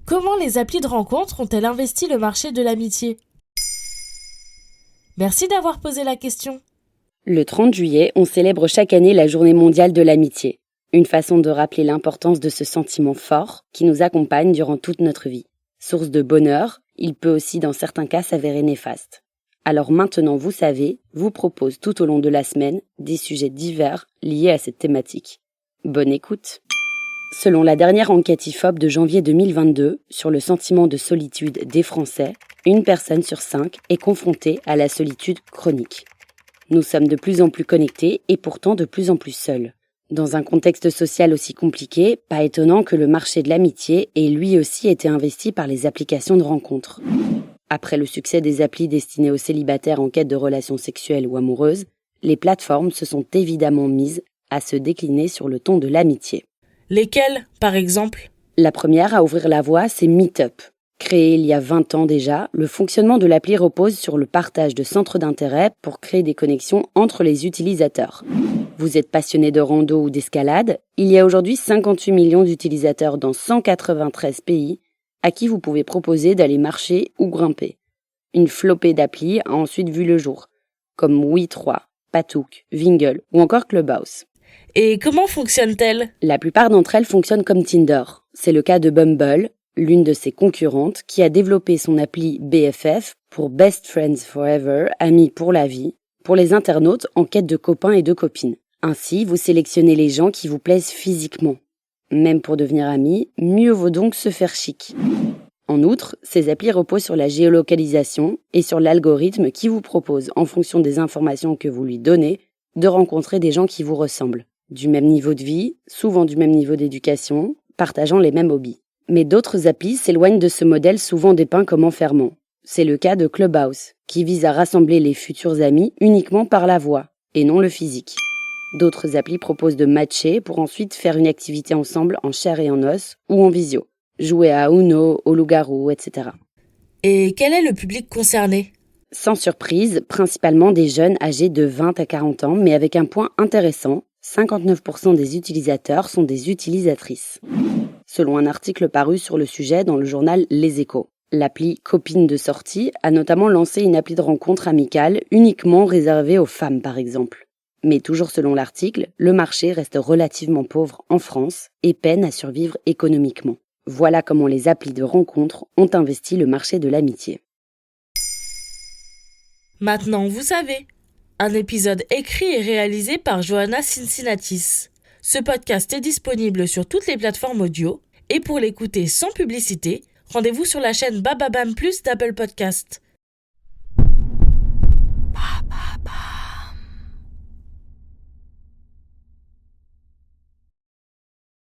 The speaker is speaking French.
Comment les applis de rencontre ont-elles investi le marché de l'amitié ? Merci d'avoir posé la question. Le 30 juillet, on célèbre chaque année la Journée mondiale de l'amitié. Une façon de rappeler l'importance de ce sentiment fort qui nous accompagne durant toute notre vie. Source de bonheur, il peut aussi dans certains cas s'avérer néfaste. Alors maintenant, vous savez, vous propose tout au long de la semaine des sujets divers liés à cette thématique. Bonne écoute. Selon la dernière enquête IFOP de janvier 2022 sur le sentiment de solitude des Français, 1 personne sur 5 est confrontée à la solitude chronique. Nous sommes de plus en plus connectés et pourtant de plus en plus seuls. Dans un contexte social aussi compliqué, pas étonnant que le marché de l'amitié ait lui aussi été investi par les applications de rencontres. Après le succès des applis destinées aux célibataires en quête de relations sexuelles ou amoureuses, les plateformes se sont évidemment mises à se décliner sur le ton de l'amitié. Lesquelles, par exemple ? La première à ouvrir la voie, c'est Meetup. Créé il y a 20 ans déjà, le fonctionnement de l'appli repose sur le partage de centres d'intérêt pour créer des connexions entre les utilisateurs. Vous êtes passionné de rando ou d'escalade, il y a aujourd'hui 58 millions d'utilisateurs dans 193 pays à qui vous pouvez proposer d'aller marcher ou grimper. Une flopée d'applis a ensuite vu le jour, comme Oui3, Patouk, Wingle ou encore Clubhouse. Et comment fonctionnent-elles ? La plupart d'entre elles fonctionnent comme Tinder. C'est le cas de Bumble, l'une de ses concurrentes, qui a développé son appli BFF pour Best Friends Forever, amis pour la vie, pour les internautes en quête de copains et de copines. Ainsi, vous sélectionnez les gens qui vous plaisent physiquement. Même pour devenir amis, mieux vaut donc se faire chic. En outre, ces applis reposent sur la géolocalisation et sur l'algorithme qui vous propose, en fonction des informations que vous lui donnez, de rencontrer des gens qui vous ressemblent. Du même niveau de vie, souvent du même niveau d'éducation, partageant les mêmes hobbies. Mais d'autres applis s'éloignent de ce modèle souvent dépeint comme enfermant. C'est le cas de Clubhouse, qui vise à rassembler les futurs amis uniquement par la voix, et non le physique. D'autres applis proposent de matcher pour ensuite faire une activité ensemble en chair et en os ou en visio. Jouer à Uno, au loup-garou, etc. Et quel est le public concerné ? Sans surprise, principalement des jeunes âgés de 20 à 40 ans, mais avec un point intéressant, 59% des utilisateurs sont des utilisatrices. Selon un article paru sur le sujet dans le journal Les Échos. L'appli Copine de sortie a notamment lancé une appli de rencontre amicale uniquement réservée aux femmes par exemple. Mais toujours selon l'article, le marché reste relativement pauvre en France et peine à survivre économiquement. Voilà comment les applis de rencontre ont investi le marché de l'amitié. Maintenant, vous savez. Un épisode écrit et réalisé par Johanna Cincinnatis. Ce podcast est disponible sur toutes les plateformes audio et pour l'écouter sans publicité, rendez-vous sur la chaîne Bababam Plus d'Apple Podcast.